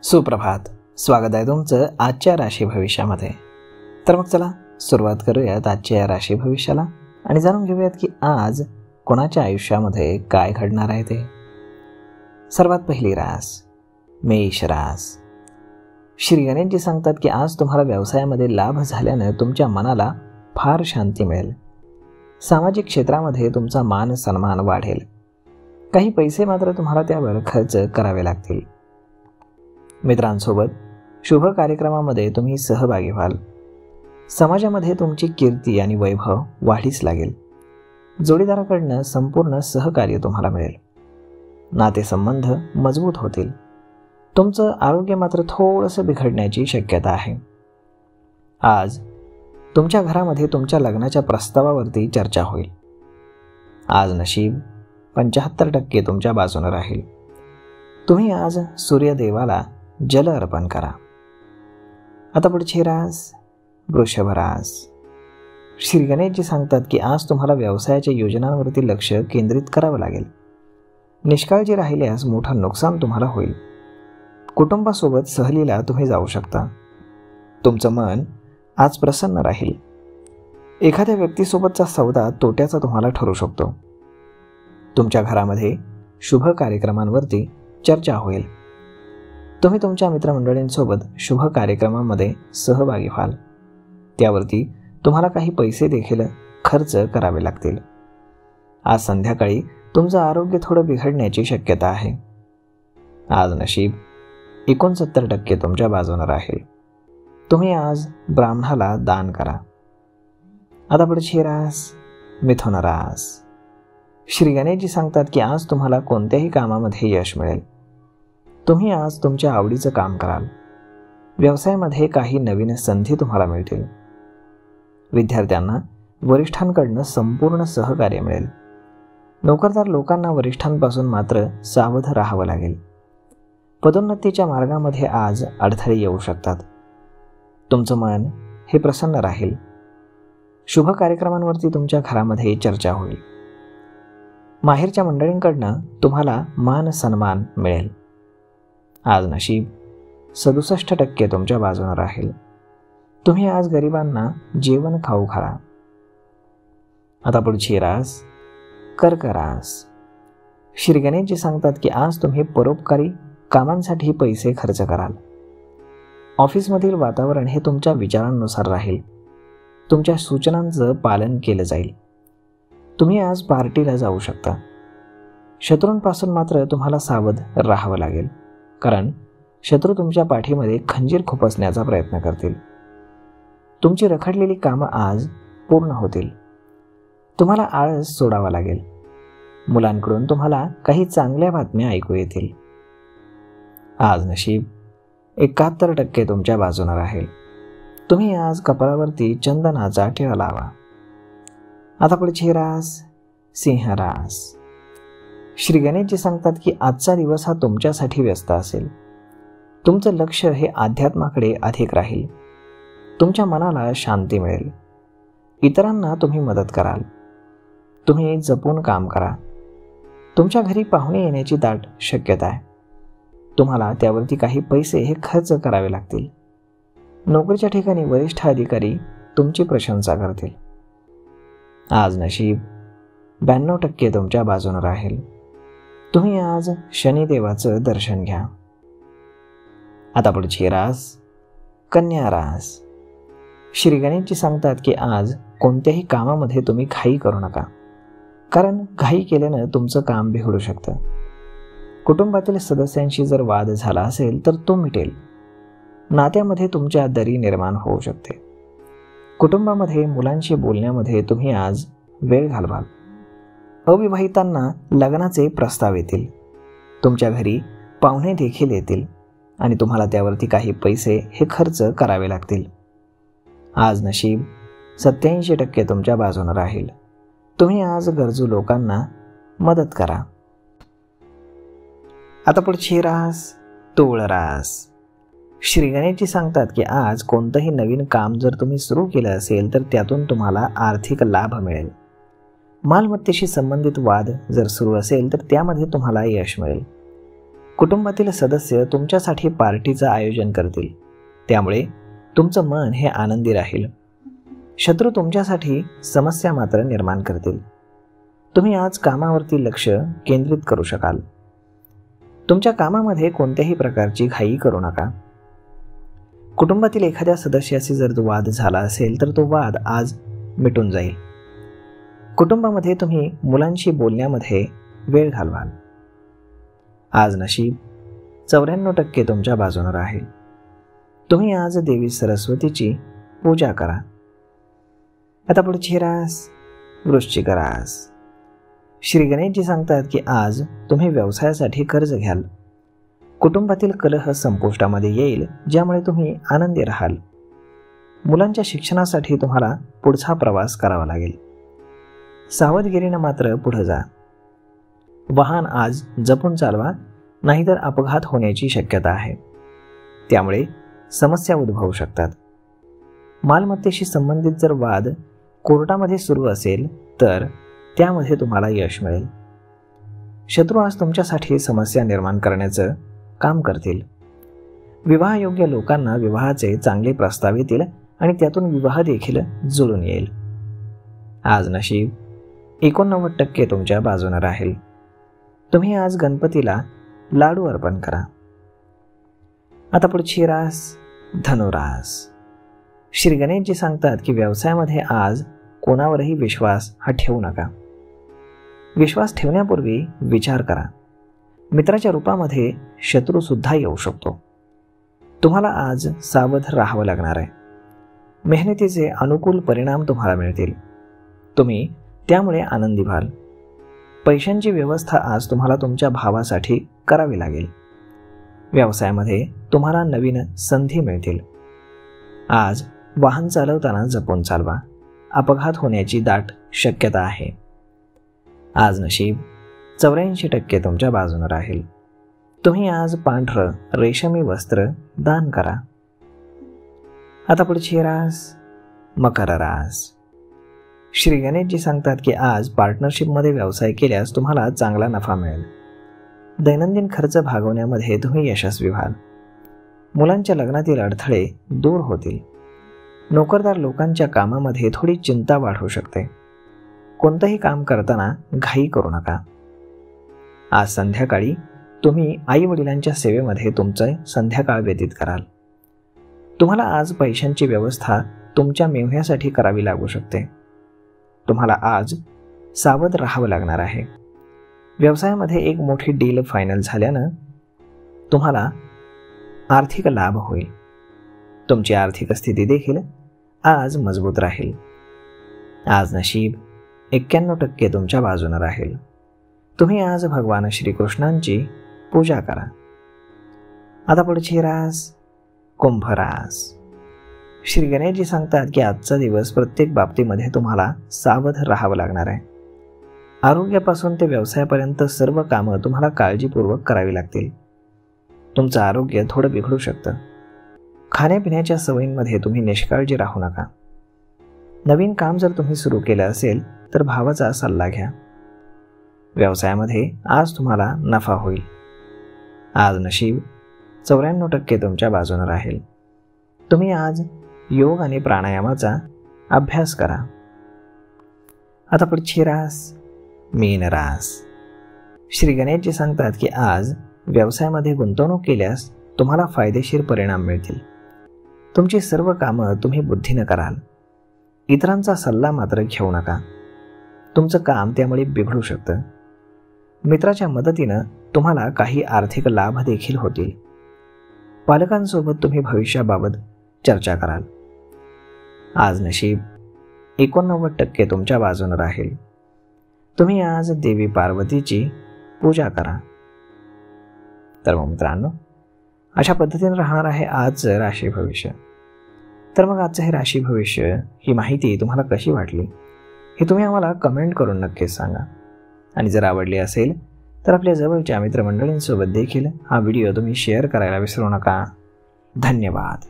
सुप्रभात. स्वागत आहे तुमचं आजच्या राशी भविष्यामध्ये. तर मग चला सुरुवात करूयात आजच्या या राशी भविष्याला आणि जाणून घेऊयात की आज कोणाच्या आयुष्यामध्ये काय घडणार आहे ते. सर्वात पहिली रास मेष रास. श्री गणेशजी सांगतात की आज तुम्हाला व्यवसायामध्ये लाभ झाल्यानं तुमच्या मनाला फार शांती मिळेल. सामाजिक क्षेत्रामध्ये तुमचा मान सन्मान वाढेल. काही पैसे मात्र तुम्हाला त्यावर खर्च करावे लागतील. मित्रांसोबत शुभ कार्यक्रमामध्ये तुम्ही सहभागी व्हाल. समाजामध्ये तुमची कीर्ती आणि वैभव वाढीस लागेल. जोडीदाराकडनं संपूर्ण सहकार्य तुम्हाला मिळेल. नातेसंबंध मजबूत होतील. तुमचं आरोग्य मात्र थोडंसं बिघडण्याची शक्यता आहे. आज तुमच्या घरामध्ये तुमच्या लग्नाच्या प्रस्तावावरती चर्चा होईल. आज नशीब 75% तुमच्या बाजूने राहील. तुम्ही आज सूर्यदेवाला जल अर्पण करा. आता पुढची रास वृषभ रास. श्री गणेशजी सांगतात की आज तुम्हाला व्यवसायाच्या योजनांवरती लक्ष केंद्रित करावं लागेल. निष्काळजी राहिल्यास मोठं नुकसान तुम्हाला होईल. कुटुंबासोबत सहलीला तुम्ही जाऊ शकता. तुमचं मन आज प्रसन्न राहील. एखाद्या व्यक्तीसोबतचा सौदा तोट्याचा तुम्हाला ठरू शकतो. तुमच्या घरामध्ये शुभ कार्यक्रमांवरती चर्चा होईल. तुम्ही तुमच्या मित्रमंडळींसोबत शुभ कार्यक्रमामध्ये सहभागी व्हाल. त्यावरती तुम्हाला काही पैसे देखील खर्च करावे लागतील. आज संध्याकाळी तुमचं आरोग्य थोडं बिघडण्याची शक्यता आहे. आज नशीब 69% तुमच्या बाजूने राहील. तुम्ही आज ब्राह्मणाला दान करा. आता पुढची रास मिथुन रास. श्री गणेशजी सांगतात की आज तुम्हाला कोणत्याही कामामध्ये यश मिळेल. तुम्ही आज तुमच्या आवडीचं काम कराल. व्यवसायामध्ये काही नवीन संधी तुम्हाला मिळतील. विद्यार्थ्यांना वरिष्ठांकडनं संपूर्ण सहकार्य मिळेल. नोकरदार लोकांना वरिष्ठांपासून मात्र सावध राहावं लागेल. पदोन्नतीच्या मार्गामध्ये आज अडथळे येऊ शकतात. तुमचं मन हे प्रसन्न राहील. शुभ कार्यक्रमांवरती तुमच्या घरामध्ये चर्चा होईल. माहेरच्या मंडळींकडनं तुम्हाला मान सन्मान मिळेल. आज नशीब 67% तुमच्या बाजूने राहील. तुम्ही आज गरिबांना जेवण खाऊ घाला. आता पुढची रास कर्क रास. श्री गणेशजी सांगतात की आज तुम्ही परोपकारी कामांसाठी पैसे खर्च कराल. ऑफिसमधील वातावरण हे तुमच्या विचारांनुसार राहील. तुमच्या सूचनांचं पालन केलं जाईल. तुम्ही आज पार्टीला जाऊ शकता. शत्रूंपासून मात्र तुम्हाला सावध राहावं लागेल, कारण शत्रू तुमच्या पाठीमध्ये खंजीर खुपसण्याचा प्रयत्न करतील. तुमची रखडलेली कामं आज पूर्ण होतील. तुम्हाला आळस सोडावा लागेल. मुलांकडून तुम्हाला काही चांगल्या बातम्या ऐकू येतील. आज नशीब 71% तुमच्या बाजूने राहील. तुम्ही आज कपाळावरती चंदनाचा टिळा लावा. आता पुढची रास सिंह रास. श्री गणेशजी सांगतात की आजचा दिवस हा तुमच्यासाठी व्यस्त असेल. तुमचं लक्ष हे अध्यात्माकडे अधिक राहील. तुमच्या मनाला शांती मिळेल. इतरांना तुम्ही मदत कराल. तुम्ही जपून काम करा. तुमच्या घरी पाहुणे येण्याची दाट शक्यता आहे. तुम्हाला त्यावरती काही पैसे हे खर्च करावे लागतील. नोकरीच्या ठिकाणी वरिष्ठ अधिकारी तुमची प्रशंसा करतील. आज नशीब 92% तुमच्या बाजूने राहील. तुम्ही आज शनिदेवाचं दर्शन घ्या. आता पुढची रास कन्या रास. श्री गणेशजी सांगतात की आज कोणत्याही कामामध्ये तुम्ही घाई करू नका, कारण घाई केल्यानं तुमचं काम बिघडू शकतं. कुटुंबातील सदस्यांशी जर वाद झाला असेल तर तो मिटेल. नात्यामध्ये तुमच्या दरी निर्माण होऊ शकते. कुटुंबामध्ये मुलांशी बोलण्यामध्ये तुम्ही आज वेळ घालवाल. अविवाहितांना लग्नाचे प्रस्ताव येतील. तुमच्या घरी पाहुणे देखील येतील आणि तुम्हाला त्यावरती काही पैसे हे खर्च करावे लागतील. आज नशीब 87% तुमच्या बाजूने राहील. तुम्ही आज गरजू लोकांना मदत करा. आता पुढची रास तूळ रास. श्री गणेशजी सांगतात की आज कोणतंही नवीन काम जर तुम्ही सुरू केलं असेल तर त्यातून तुम्हाला आर्थिक लाभ मिळेल. मालमत्तेशी संबंधित वाद जर सुरू असेल तर त्यामध्ये तुम्हाला यश मिळेल. कुटुंबातील सदस्य तुमच्यासाठी पार्टीचं आयोजन करतील, त्यामुळे तुमचं मन हे आनंदी राहील. शत्रू तुमच्यासाठी समस्या मात्र निर्माण करतील. तुम्ही आज कामावरती लक्ष केंद्रित करू शकाल. तुमच्या कामामध्ये कोणत्याही प्रकारची घाई करू नका. कुटुंबातील एखाद्या सदस्याशी जर वाद झाला असेल तर तो वाद आज मिटून जाईल. कुटुंबामध्ये तुम्ही मुलांशी बोलण्यामध्ये वेळ घालवाल. आज नशीब 94% तुमच्या बाजूने राहील. तुम्ही आज देवी सरस्वतीची पूजा करा. आता पुढची रास वृश्चिक रास. श्री गणेशजी सांगतात की आज तुम्ही व्यवसायासाठी कर्ज घ्याल. कुटुंबातील कलह संपुष्टामध्ये येईल, ज्यामुळे तुम्ही आनंदी राहाल. मुलांच्या शिक्षणासाठी तुम्हाला पुढचा प्रवास करावा लागेल. सावधगिरीनं मात्र पुढे जा. वाहन आज जपून चालवा, नाहीतर अपघात होण्याची शक्यता आहे. त्यामुळे समस्या उद्भवू शकतात. मालमत्तेशी संबंधित जर वाद कोर्टामध्ये सुरू असेल तर त्यामध्ये तुम्हाला यश मिळेल. शत्रू आज तुमच्यासाठी समस्या निर्माण करण्याचं काम करतील. विवाहयोग्य लोकांना विवाहाचे चांगले प्रस्ताव येतील आणि त्यातून विवाह देखील जुळून येईल. आज नशीब 89% तुमच्या बाजूने राहील. तुम्ही आज गणपतीला लाडू अर्पण करा. आता पुढची रास धनुरास. श्री गणेशजी सांगतात की व्यवसायामध्ये आज कोणावरही विश्वास हा ठेवू नका. विश्वास ठेवण्यापूर्वी विचार करा. मित्राच्या रूपामध्ये शत्रू सुद्धा येऊ शकतो. तुम्हाला आज सावध राहावं लागणार आहे. मेहनतीचे अनुकूल परिणाम तुम्हाला मिळतील. तुम्ही त्यामुळे आनंदी व्हाल. पैशांची व्यवस्था आज तुम्हाला तुमच्या भावासाठी करावी लागेल. व्यवसायामध्ये तुम्हाला नवीन संधी मिळतील. आज वाहन चालवताना जपून चालवा. अपघात होण्याची दाट शक्यता आहे. आज नशीब 84% तुमच्या बाजूने राहील. तुम्ही आज पांढरं रेशमी वस्त्र दान करा. आता पुढची रास मकर रास. श्री गणेशजी सांगतात की आज पार्टनरशिपमध्ये व्यवसाय केल्यास तुम्हाला चांगला नफा मिळेल. दैनंदिन खर्च भागवण्यामध्ये तुम्ही यशस्वी व्हाल. मुलांच्या लग्नातील अडथळे दूर होतील. नोकरदार लोकांच्या कामामध्ये थोडी चिंता वाढू शकते. कोणतंही काम करताना घाई करू नका. आज संध्याकाळी तुम्ही आई वडिलांच्या सेवेमध्ये तुमचं संध्याकाळ व्यतीत कराल. तुम्हाला आज पैशांची व्यवस्था तुमच्या मेव्ह्यासाठी करावी लागू शकते. तुम्हाला आज सावध राहावं लागणार आहे. व्यवसायामध्ये एक मोठी डील फायनल झाल्यानं तुम्हाला आर्थिक लाभ होईल. तुमची आर्थिक स्थिती देखील आज मजबूत राहील. आज नशीब 91% तुमच्या बाजूने राहील. तुम्ही आज भगवान श्रीकृष्णांची पूजा करा. आता पुढची रास कुंभ रास. श्री गणेशजी सांगतात की आजचा दिवस प्रत्येक बाबतीमध्ये तुम्हाला सावध राहावं लागणार आहे. आरोग्यापासून ते व्यवसायापर्यंत सर्व कामं तुम्हाला काळजीपूर्वक करावी लागतील. तुमचं आरोग्य थोडं बिघडू शकतं. खाण्यापिण्याच्या सवयींमध्ये तुम्ही निष्काळजी राहू नका. नवीन काम जर तुम्ही सुरू केलं असेल तर भावाचा सल्ला घ्या. व्यवसायामध्ये आज तुम्हाला नफा होईल. आज नशीब 94% तुमच्या बाजूने राहील. तुम्ही आज योग आणि प्राणायामाचा अभ्यास करा. आता पुढची रास मीन रास. श्री गणेशजी सांगतात की आज व्यवसायामध्ये गुंतवणूक केल्यास तुम्हाला फायदेशीर परिणाम मिळतील. तुमची सर्व कामं तुम्ही बुद्धीनं कराल. इतरांचा सल्ला मात्र घेऊ नका. तुमचं काम त्यामुळे बिघडू शकतं. मित्राच्या मदतीनं तुम्हाला काही आर्थिक लाभ देखील होतील. पालकांसोबत तुम्ही भविष्याबाबत चर्चा कराल. आज नशीब 89% तुमच्या बाजूने राहील. तुम्ही आज देवी पार्वतीची पूजा करा. तर मग मित्रांनो, अशा पद्धतीने राहणार आहे आजचं राशी भविष्य. तर मग आजचं हे राशी भविष्य ही माहिती तुम्हाला कशी वाटली हे तुम्ही आम्हाला कमेंट करून नक्कीच सांगा. आणि जर आवडली असेल तर आपल्या जवळच्या मित्रमंडळींसोबत देखील हा व्हिडिओ तुम्ही शेअर करायला विसरू नका. धन्यवाद.